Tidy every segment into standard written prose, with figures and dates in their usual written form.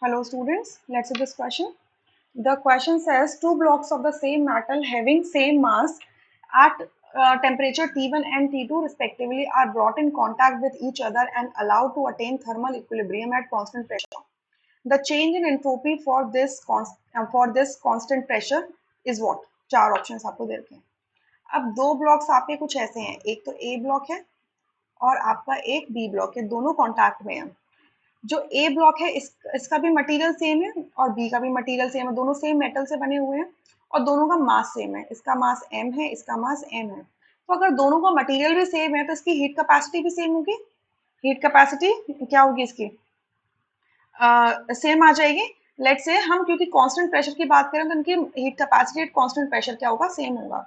Hello students, let's see this question. The question says two blocks of the same metal having same mass at temperature T1 and T2 respectively are brought in contact with each other and allowed to attain thermal equilibrium at constant pressure. The change in entropy for this constant pressure is what? चार options आपको दे रखे हैं. अब दो blocks आपके कुछ ऐसे हैं, एक तो ए ब्लॉक है और आपका एक बी ब्लॉक है, दोनों कॉन्टैक्ट में हैं. जो ए ब्लॉक है इसका भी मटेरियल सेम है और बी का भी मटेरियल सेम है, दोनों सेम मेटल से बने हुए हैं और दोनों का मास सेम है. इसका मास m है, इसका मास m है. तो अगर दोनों का मटेरियल भी सेम है तो इसकी हीट कैपेसिटी भी सेम होगी. हीट कैपेसिटी क्या होगी इसकी? सेम आ जाएगी. लेट्स से हम क्योंकि कांस्टेंट प्रेशर की बात करें तो इनकी heat capacity eight constant pressure क्या होगा? सेम होगा.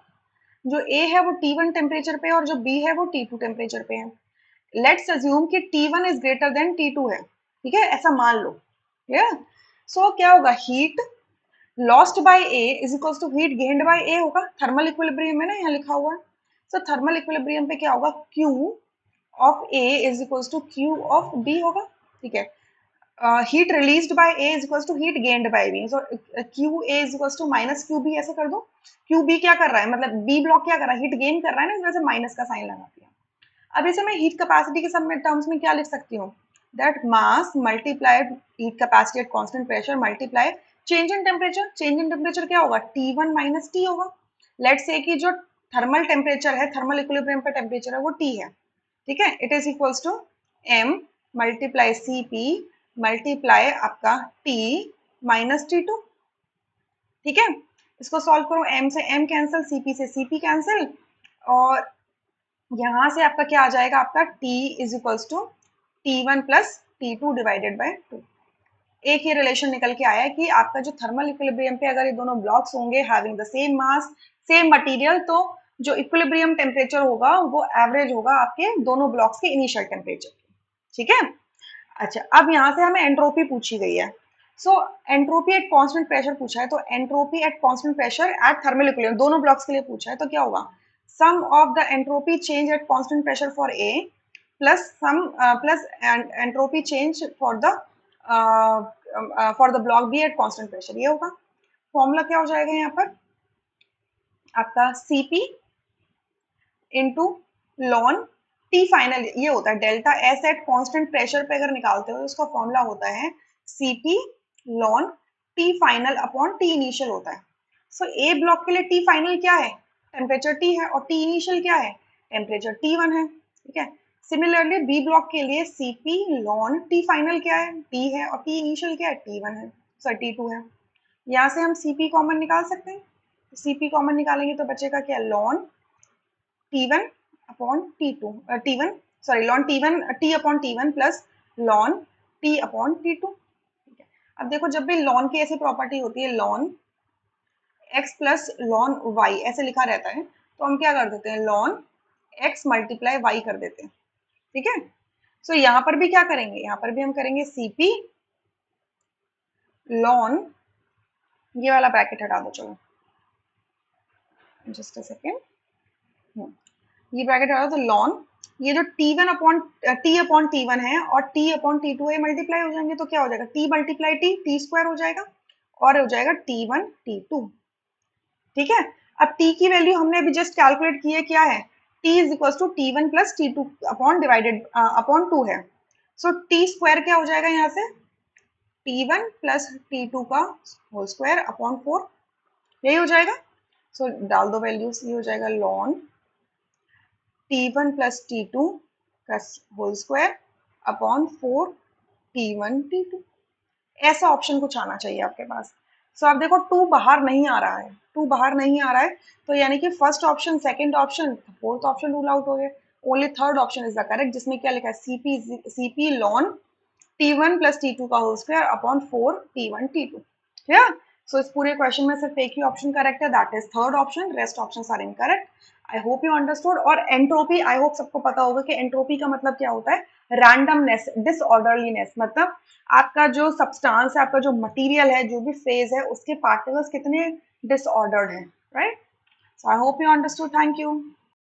जो ए है वो T1 टेम्परेचर पे और जो बी है वो T2 टेम्परेचर पे है. लेट्स अज्यूम कि T1 is greater than T2 है. ठीक है, ऐसा मान लो. क्लियर? सो क्या होगा? Heat lost by A is equals to heat gained by A होगा. थर्मल इक्विलिब्रियम है ना, यहाँ लिखा हुआ है. सो थर्मल इक्विलिब्रियम पे क्या होगा? Q of A is equals to Q of B होगा. ठीक है. Heat released by A is equals to heat gained by B. So QA is equals to minus QB ऐसे कर दो. QB क्या कर रहा है? मतलब B ब्लॉक क्या कर रहा है? हीट गेन कर रहा है ना, इस वजह से माइनस का साइन लगा दिया. अब इसे मैं हीट कैपेसिटी के सब में टर्म्स में क्या लिख सकती हूँ? That mass multiplied heat capacity eight constant pressure multiply change in temperature. Change in temperature क्या होगा? T1 माइनस T होगा. लेट्स से कि जो थर्मल टेम्परेचर है, थर्मल इक्विलिब्रियम पे टेम्परेचर है वो T है. ठीक है. It is equals to M multiply CP multiply आपका T माइनस T2. ठीक है. इसको सॉल्व करो. M से M कैंसिल, CP से CP कैंसिल और यहां से आपका क्या आ जाएगा? आपका T is equals to T1 plus T2 divided by 2. एक ये रिलेशन निकल के आया है कि आपका जो थर्मल इक्विलिब्रियम पे अगर ये दोनों ब्लॉक्स होंगे having the same mass same material, तो जो इक्विलिब्रियम टेम्परेचर होगा वो एवरेज होगा आपके दोनों ब्लॉक्स के इनिशियल टेम्परेचर. ठीक है. अच्छा, अब यहाँ से हमें एंट्रोपी पूछी गई है. So entropy at constant pressure पूछा है, तो entropy at constant pressure at thermal equilibrium दोनों ब्लॉक्स के लिए पूछा है. तो क्या होगा? Sum of the entropy change at constant pressure for A plus sum plus entropy change for the block B at constant pressure. ये होगा. फॉर्मूला क्या हो जाएगा यहाँ पर? आपका Cp into lawn T final. ये होता है delta S eight constant pressure पे अगर निकालते हो तो उसका फॉर्मूला होता है Cp lawn T final upon T initial होता है. सो ए ब्लॉक के लिए टी फाइनल क्या है? टेम्परेचर T है और टी इनिशियल क्या है? टेम्परेचर T1 है. ठीक है. सिमिलरली बी ब्लॉक के लिए Cp लॉन टी फाइनल क्या है? T है और टी इनिशियल क्या है? T1 है, सॉरी T2 है. यहाँ से हम Cp कॉमन निकाल सकते हैं. Cp कॉमन निकालेंगे तो बचेगा क्या? Lawn T1 upon T2 T1 sorry lawn T1 T upon T1 plus lawn T upon T2. ठीक है. अब देखो जब भी लॉन की ऐसी प्रॉपर्टी होती है lawn x plus lawn y ऐसे लिखा रहता है, तो हम क्या कर देते हैं? लॉन x मल्टीप्लाई y कर देते हैं. ठीक है. सो यहाँ पर भी क्या करेंगे? यहाँ पर भी हम करेंगे Cp लॉन, ये वाला ब्रैकेट हटा दो. चलो जस्ट अ सेकेंड. ये ब्रैकेट हटा दो. तो लॉन ये जो T1 अपॉन T1 है और T अपॉन T2 है मल्टीप्लाई हो जाएंगे, तो क्या हो जाएगा? T मल्टीप्लाई T स्क्वायर हो जाएगा और हो जाएगा T1 T2. ठीक है. अब T की वैल्यू हमने अभी जस्ट कैलकुलेट की है. क्या है? T is equal to T1 plus T2 upon divided upon 2 है. सो T स्क्वायर क्या हो जाएगा यहाँ से? T1 प्लस T2 का होल स्क्वायर अपॉन 4. यही हो जाएगा. सो डाल दो वैल्यूज. ये हो जाएगा लॉन T1 प्लस T2 का whole square upon 4 T1 T2. ऐसा ऑप्शन कुछ आना चाहिए आपके पास. सो आप देखो 2 बाहर नहीं आ रहा है. 2 बाहर नहीं आ रहा है तो यानी कि first option, second option, fourth option rule out हो गए. Only third option is the correct, जिसमें क्या लिखा है? Cp lawn T1 plus T2 का whole square upon 4 T1 T2. Yeah? So इस पूरे क्वेश्चन में सिर्फ एक ही ऑप्शन करेक्ट है, that is third option. Rest options are incorrect. I hope you understood. और एंट्रोपी, आई होप सबको पता होगा कि एंट्रोपी का मतलब क्या होता है? रैंडमनेस, डिसऑर्डरलीनेस. मतलब आपका जो सब्सटेंस है, आपका जो मटेरियल है, जो भी फेज है, उसके पार्टिकल्स कितने डिसऑर्डर्ड हैं. Right. So I hope you understood. Thank you.